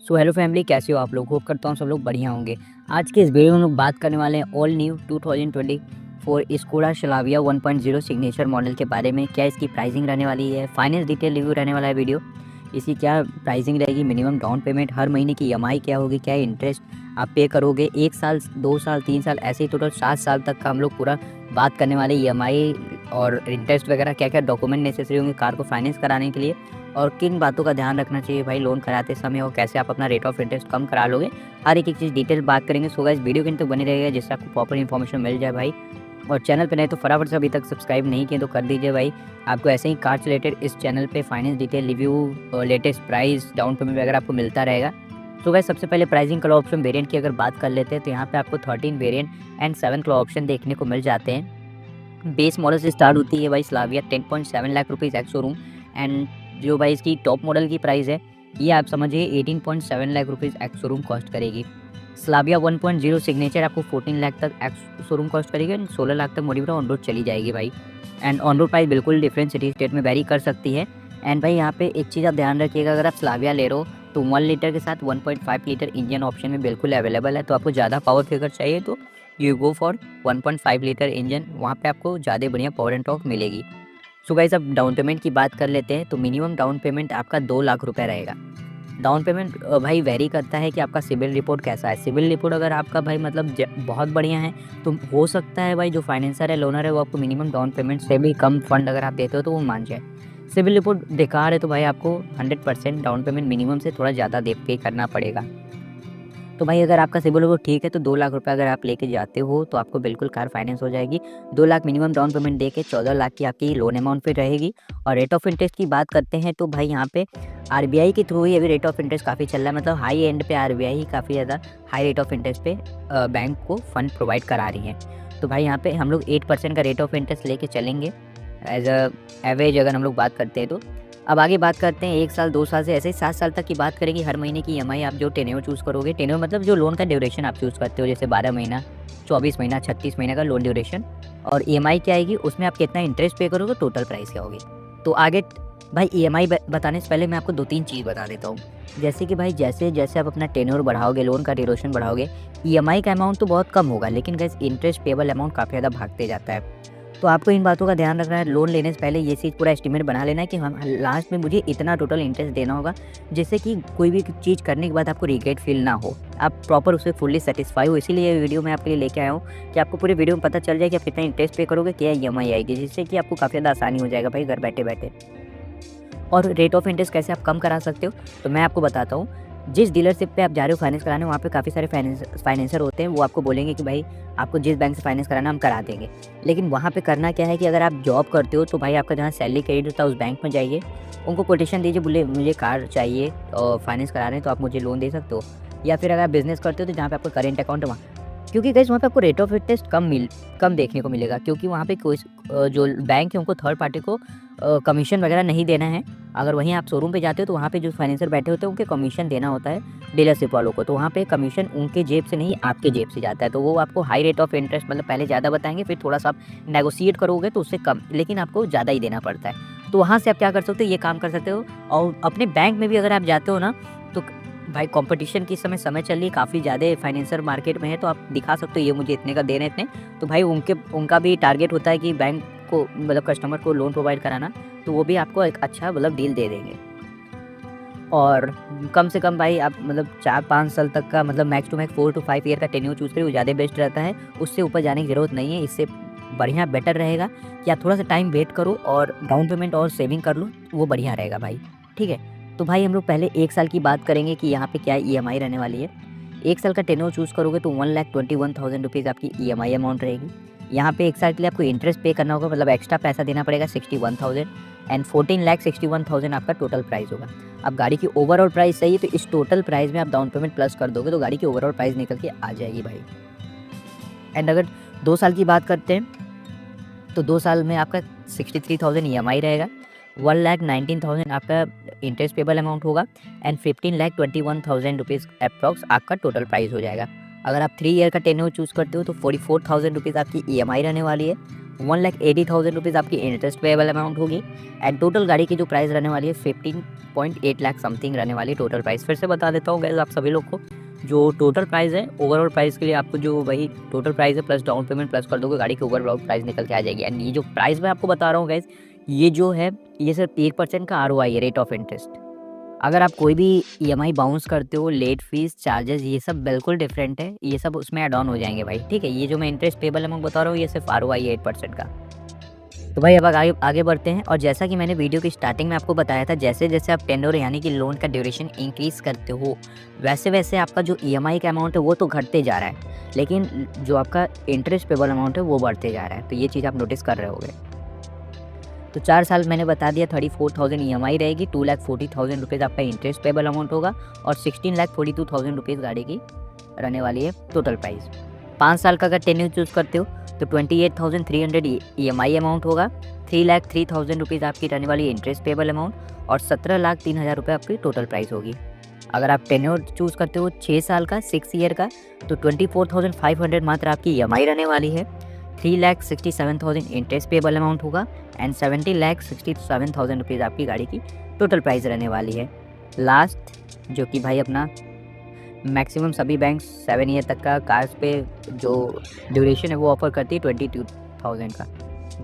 So hello family, कैसे हो आप लोग। होप करता हूँ सब लोग बढ़िया होंगे। आज के इस वीडियो में हम लोग बात करने वाले हैं all new 2024 Skoda Slavia 1.0 signature model के बारे में। क्या इसकी प्राइसिंग रहने वाली है, फाइनेंस डिटेल रिव्यू रहने वाला है वीडियो। इसकी क्या प्राइसिंग रहेगी, मिनिमम डाउन पेमेंट, हर महीने की ईएमआई क्या होगी, क्या इंटरेस्ट आप पे करोगे, 1 साल 2 साल 3 साल ऐसे ही टोटल 7 साल तक का हम लोग पूरा बात करने वाले ईएमआई और इंटरेस्ट वगैरह, क्या क्या डॉक्यूमेंट नेसेसरी होंगे कार को फाइनेंस कराने के लिए और किन बातों का ध्यान रखना चाहिए भाई लोन कराते समय, और कैसे आप अपना रेट ऑफ इंटरेस्ट कम करा लोगे। हर एक चीज़ डिटेल बात करेंगे। सो गाइस वीडियो के अंत तक बने रहेगा जिससे आपको प्रॉपर इन्फॉर्मेशन मिल जाए भाई। और चैनल पे नए तो फटाफट से अभी तक सब्सक्राइब नहीं किए तो कर दीजिए भाई। आपको ऐसे ही कार से रिलेटेड इस चैनल पे finance detail review, latest price, down payment वगैरह आपको मिलता रहेगा। सो गाइस सबसे पहले प्राइसिंग कलर ऑप्शन वेरिएंट की अगर बात कर लेते हैं तो यहाँ पे आपको 13 वेरिएंट एंड 7 कलर ऑप्शन देखने को मिल जाते हैं। बेस मॉडल से स्टार्ट होती है भाई Slavia 10.7 lakh rupees ex showroom. And जो भाई इसकी टॉप मॉडल की प्राइस है ये आप समझिए 18.7 lakh rupees ex showroom cost करेगी। स्लाविया 1.0 सिग्नेचर आपको 14 लाख तक एक्स शोरूम कॉस्ट करेगी एंड 16 लाख तक मॉडिफाइड ऑन रोड चली जाएगी भाई। एंड ऑन रोड प्राइस बिल्कुल डिफरेंट सिटी स्टेट में वेरी कर सकती है। एंड भाई यहाँ पे एक चीज़ आप ध्यान रखिएगा, अगर आप स्लाविया ले रहे हो तो 1 लीटर के साथ 1.5 लीटर इंजन ऑप्शन में बिल्कुल अवेलेबल है। तो आपको ज़्यादा पावर फिगर चाहिए तो you go for 1.5 litre engine, वहाँ पे आपको ज़्यादा बढ़िया पावर एंड टॉर्क मिलेगी। सो गाइस अब डाउन पेमेंट की बात कर लेते हैं तो मिनिमम डाउन पेमेंट आपका 2 लाख रुपए रहेगा। डाउन पेमेंट भाई वेरी करता है कि आपका सिविल रिपोर्ट कैसा है। सिविल रिपोर्ट अगर आपका भाई मतलब बहुत बढ़िया है तो हो सकता है भाई जो फाइनेंसर है, लोनर है, वो आपको मिनिमम डाउन पेमेंट से भी कम फंड अगर आप देते हो तो वो मान जाए। सिविल रिपोर्ट बेकार है तो भाई आपको 100% डाउन पेमेंट मिनिमम से थोड़ा ज़्यादा दे पे करना पड़ेगा। तो भाई अगर आपका सिबिल वो ठीक है तो 2 लाख रुपए अगर आप लेके जाते हो तो आपको बिल्कुल कार फाइनेंस हो जाएगी। 2 लाख मिनिमम डाउन पेमेंट दे के 14 लाख की आपकी लोन अमाउंट पे रहेगी। और रेट ऑफ इंटरेस्ट की बात करते हैं तो भाई यहाँ पे आरबीआई के थ्रू ही अभी रेट ऑफ इंटरेस्ट काफ़ी चल रहा है, मतलब हाई एंड पे आरबीआई ही काफ़ी ज़्यादा हाई रेट ऑफ इंटरेस्ट पे बैंक को फंड प्रोवाइड करा रही है। तो भाई यहाँ पे हम लोग 8% का रेट ऑफ इंटरेस्ट लेके चलेंगे एज अ एवरेज अगर हम लोग बात करते हैं तो। अब आगे बात करते हैं 1 साल 2 साल से ऐसे ही 7 साल तक की बात करेंगे। हर महीने की ईएमआई आप जो टेन्योर चूज़ करोगे, टेन्योर मतलब जो लोन का ड्यूरेशन आप चूज़ करते हो, जैसे 12 महीना, 24 महीना, 36 महीने का लोन ड्यूरेशन, और ईएमआई क्या आएगी उसमें आप कितना इंटरेस्ट पे करोगे, टोटल प्राइस क्या होगी। तो आगे भाई ईएमआई बताने से पहले मैं आपको 2-3 चीज़ बता देता हूँ। जैसे कि भाई जैसे जैसे आप अपना टेन्योर बढ़ाओगे, लोन का ड्यूरेशन बढ़ाओगे, ईएमआई का अमाउंट तो बहुत कम होगा लेकिन गाइस इंटरेस्ट पेबल अमाउंट काफ़ी ज़्यादा भागते जाता है। तो आपको इन बातों का ध्यान रखना है। लोन लेने से पहले ये चीज़ पूरा एस्टिमेट बना लेना है कि हम लास्ट में मुझे इतना टोटल इंटरेस्ट देना होगा, जिससे कि कोई भी चीज़ करने के बाद आपको रिग्रेट फील ना हो, आप प्रॉपर उससे फुल्ली सेटिस्फाई हो। इसीलिए ये वीडियो मैं आपके लिए लेके आया हूँ कि आपको पूरे वीडियो में पता चल जाए कि आप कितना इंटरेस्ट पे करोगे, क्या ईएमआई आएगी, जिससे कि आपको काफ़ी ज़्यादा आसानी हो जाएगा भाई घर बैठे बैठे। और रेट ऑफ इंटरेस्ट कैसे आप कम करा सकते हो तो मैं आपको बताता हूँ। जिस डीलरशिप पे आप जा रहे हो फाइनेंस कराने, वहाँ पे काफ़ी सारे फाइनेंसर होते हैं, वो आपको बोलेंगे कि भाई आपको जिस बैंक से फाइनेंस कराना हम करा देंगे। लेकिन वहाँ पे करना क्या है कि अगर आप जॉब करते हो तो भाई आपका जहाँ सैलरी क्रेडिट होता है उस बैंक में जाइए, उनको कोटेशन दीजिए, बोले मुझे कार चाहिए और फाइनेंस करा रहे हैं तो आप मुझे लोन दे सकते हो। या फिर अगर आप बिज़नेस करते हो तो जहाँ पे आपका करेंट अकाउंट है वहाँ, क्योंकि गाइस वहाँ पे आपको रेट ऑफ इंटरेस्ट कम देखने को मिलेगा, क्योंकि वहाँ पे कोई जो बैंक है उनको थर्ड पार्टी को कमीशन वगैरह नहीं देना है। अगर वहीं आप शोरूम पे जाते हो तो वहाँ पे जो फाइनेंसर बैठे होते हैं उनके कमीशन देना होता है डीलरशिप वालों को, तो वहाँ पे कमीशन उनके जेब से नहीं आपके जेब से जाता है। तो वो आपको हाई रेट ऑफ इंटरेस्ट मतलब पहले ज़्यादा बताएंगे, फिर थोड़ा सा आप नेगोशिएट करोगे तो उससे कम, लेकिन आपको ज़्यादा ही देना पड़ता है। तो वहाँ से आप क्या कर सकते हो, ये काम कर सकते हो। और अपने बैंक में भी अगर आप जाते हो ना तो भाई कंपटीशन की समय चल रही है, काफ़ी ज़्यादा फाइनेंसर मार्केट में है, तो आप दिखा सकते हो ये मुझे इतने का दे रहे हैं इतने, तो भाई उनका भी टारगेट होता है कि बैंक को मतलब कस्टमर को लोन प्रोवाइड कराना, तो वो भी आपको एक अच्छा मतलब डील दे देंगे। और कम से कम भाई आप मतलब 4-5 साल तक का मतलब max to max 4 to 5 year का टेन्योर चूज़ करिए, वो ज़्यादा बेस्ट रहता है। उससे ऊपर जाने की ज़रूरत नहीं है। इससे बढ़िया बेटर रहेगा कि आप थोड़ा सा टाइम वेट करो और डाउन पेमेंट और सेविंग कर लो, वो बढ़िया रहेगा भाई। ठीक है, तो भाई हम लोग पहले 1 साल की बात करेंगे कि यहाँ पे क्या ईएमआई रहने वाली है। 1 साल का टेन्योर चूज़ करोगे तो 1,21,000 रुपीज़ आपकी ईएमआई अमाउंट रहेगी। यहाँ पे 1 साल के लिए आपको इंटरेस्ट पे करना होगा, मतलब एक्स्ट्रा पैसा देना पड़ेगा 61,000 एंड 14,61,000 आपका टोटल प्राइस होगा। अब गाड़ी की ओवरऑल प्राइस सही है तो इस टोटल प्राइस में आप डाउन पेमेंट प्लस कर दोगे तो गाड़ी की ओवरऑल प्राइस निकल के आ जाएगी भाई। एंड अगर 2 साल की बात करते हैं तो 2 साल में आपका 63,000 ईएमआई रहेगा, 1,19,000 आपका इंटरेस्ट पेबल अमाउंट होगा एंड 15,21,000 रुपीज़ अप्रॉक्स आपका टोटल प्राइस हो जाएगा। अगर आप 3 ईयर का टेन्योर चूज़ करते हो तो 44,000 रुपीज़ आपकी ईएमआई रहने वाली है 1,80,000 रुपीज़ आपकी इंटरेस्ट पेएबल अमाउंट होगी एंड टोटल गाड़ी की जो प्राइस रहने वाली है 15.8 लाख समथिंग रहने वाली है टोटल प्राइस। फिर से बता देता हूँ गाइस आप सभी लोग को, जो टोटल प्राइस है ओवरऑल प्राइस के लिए आपको जो वही टोटल प्राइस है प्लस डाउन पेमेंट प्लस कर दोगे गाड़ी की ओवरऑल प्राइस निकल के आ जाएगी। एंड ये जो प्राइस मैं आपको बता रहा हूँ गाइस, ये जो है ये सिर्फ 1% का आरओआई है, रेट ऑफ इंटरेस्ट। अगर आप कोई भी ईएमआई बाउंस करते हो, लेट फीस, चार्जेस, ये सब बिल्कुल डिफरेंट है, ये सब उसमें ऐड ऑन हो जाएंगे भाई, ठीक है। ये जो मैं इंटरेस्ट पेबल अमाउंट बता रहा हूँ ये सिर्फ आरओआई 8% का। तो भाई अब आगे आगे बढ़ते हैं, और जैसा कि मैंने वीडियो की स्टार्टिंग में आपको बताया था, जैसे जैसे आप टेन्योर यानी कि लोन का ड्यूरेशन इंक्रीज करते हो वैसे वैसे आपका जो ईएमआई का अमाउंट है वो तो घटते जा रहा है, लेकिन जो आपका इंटरेस्ट पेबल अमाउंट है वो बढ़ते जा रहा है। तो ये चीज़ आप नोटिस कर रहे होगे। तो 4 साल मैंने बता दिया 34,000 ईएमआई रहेगी, 2,40,000 रुपीज़ आपका इंटरेस्ट पेबल अमाउंट होगा और 16,42,000 रुपीज़ गाड़ी की रहने वाली है टोटल प्राइस। 5 साल का अगर टेन्योर चूज़ करते हो तो 28,300 ईएमआई अमाउंट होगा, 3,03,000 रुपीज़ आपकी रहने वाली इंटरेस्ट पेबल अमाउंट और 17,03,000 रुपये आपकी टोटल प्राइस होगी। अगर आप टेन्योर चूज़ करते हो 6 साल का 6 ईयर का तो 24,500 मात्र आपकी ईएमआई रहने वाली है, 3,67,000 इंटरेस्ट पेबल अमाउंट होगा एंड 70,67,000 रुपीज़ आपकी गाड़ी की टोटल प्राइस रहने वाली है। लास्ट जो कि भाई अपना मैक्सिमम सभी बैंक 7 ईयर तक का कार्स पे जो ड्यूरेशन है वो ऑफर करती है 22,000 का।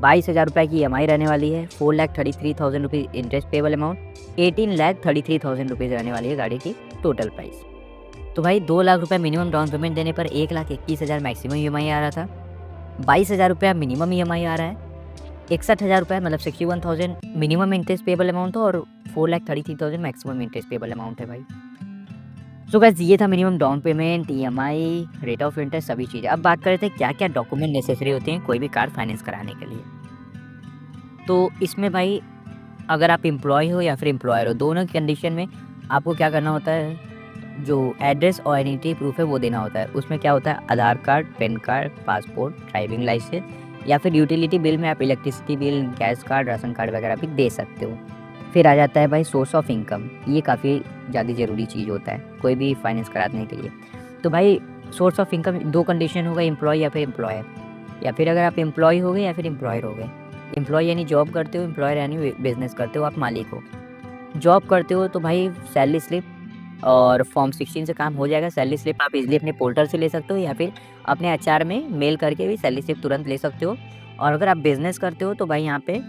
22,000 रुपये की ईएमआई रहने वाली है, 4,33,000 rupees interest payable amount, 18,33,000 rupees रहने वाली है गाड़ी की टोटल प्राइस। तो भाई 2 लाख रुपये मिनिमम डाउन पेमेंट देने पर 1,21,000 मैक्सिमम ईएमआई आ रहा था, 22,000 रुपया मिनिमम ईएमआई आ रहा है, 61,000 रुपये मतलब 61,000 मिनिमम इंटरेस्ट पेबल अमाउंट है और 4,33,000 मैक्सिमम इंटरेस्ट पेबल अमाउंट है भाई। सो गाइस ये था minimum down payment, EMI, rate of interest, सभी चीज़ें। अब बात करते हैं क्या क्या डॉक्यूमेंट नेसेसरी होते हैं कोई भी कार फाइनेंस कराने के लिए। तो इसमें भाई अगर आप एम्प्लॉय हो या फिर एम्प्लॉयर हो, दोनों की कंडीशन में आपको क्या करना होता है, जो एड्रेस और आइडेंटिटी प्रूफ है वो देना होता है। उसमें क्या होता है, Aadhaar card, PAN card, passport, driving licence या फिर यूटिलिटी बिल में आप electricity bill, gas card, ration card वगैरह भी दे सकते हो। फिर आ जाता है भाई सोर्स ऑफ इनकम, ये काफ़ी ज़्यादा ज़रूरी चीज़ होता है कोई भी फाइनेंस कराने के लिए। तो भाई सोर्स ऑफ इनकम 2 कंडीशन होगा, एम्प्लॉय या फिर एम्प्लॉयर, या फिर अगर आप एम्प्लॉय हो गए या फिर एम्प्लॉयर हो गए। एम्प्लॉय यानी जॉब करते हो, एम्प्लॉयर यानी बिजनेस करते हो, आप मालिक हो। जॉब करते हो तो भाई सैलरी स्लिप और फॉर्म 16 से काम हो जाएगा। सैलरी स्लिप आप इजीली अपने पोर्टल से ले सकते हो या फिर अपने एचआर में मेल करके भी सैलरी स्लिप तुरंत ले सकते हो। और अगर आप बिज़नेस करते हो तो भाई यहाँ पे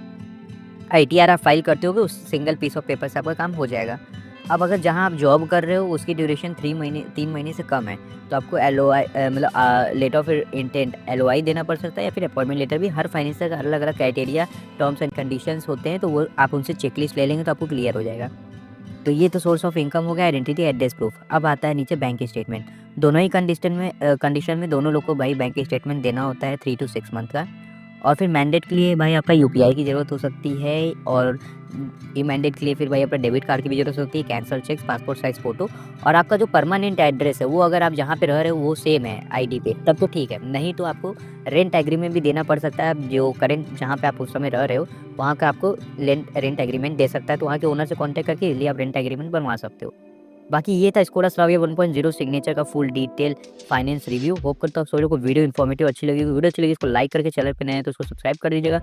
आईटीआर आप फाइल करते हो, उस सिंगल पीस ऑफ पेपर से आपका काम हो जाएगा। अब अगर जहाँ आप जॉब कर रहे हो उसकी ड्यूरेशन 3 महीने से कम है तो आपको एलओआई मतलब लेटर ऑफ इंटेंट एलओआई देना पड़ सकता है, या फिर अपॉइंटमेंट लेटर भी। हर फाइनेंसर का अलग अलग क्राइटेरिया, टर्म्स एंड कंडीशंस होते हैं, तो वो आप उनसे चेकलिस्ट ले लेंगे तो आपको क्लियर हो जाएगा। तो ये तो सोर्स ऑफ इनकम हो गया, आइडेंटिटी, एड्रेस प्रूफ। अब आता है नीचे बैंक स्टेटमेंट। दोनों ही कंडीशन में दोनों लोग को भाई बैंक स्टेटमेंट देना होता है 3 to 6 मंथ का। और फिर मैंडेट के लिए भाई आपका यूपीआई की ज़रूरत हो सकती है, और ई मैंडेट के लिए फिर भाई आपका डेबिट कार्ड की भी ज़रूरत होती है, cancel cheque, passport size photo. और आपका जो परमानेंट एड्रेस है वो अगर आप जहाँ पे रह रहे हो वो सेम है आईडी पे, तब तो ठीक है, नहीं तो आपको रेंट एग्रीमेंट भी देना पड़ सकता है। जो करेंट जहाँ पे आप उस समय रह रहे हो वहाँ का आपको रेंट एग्रीमेंट दे सकता है, तो वहाँ के ओनर से कॉन्टैक्ट करके इजीली आप रेंट एग्रीमेंट बनवा सकते हो। बाकी ये था स्कोडा स्लाविया 1.0 सिग्नेचर का full detail finance review. Hope करता हूँ आप सभी लोगों को वीडियो इन्फॉर्मेटिव अच्छी लगी। वीडियो अच्छी लगी इसको लाइक करके, चैनल पे नए हैं तो उसको सब्सक्राइब कर दीजिएगा।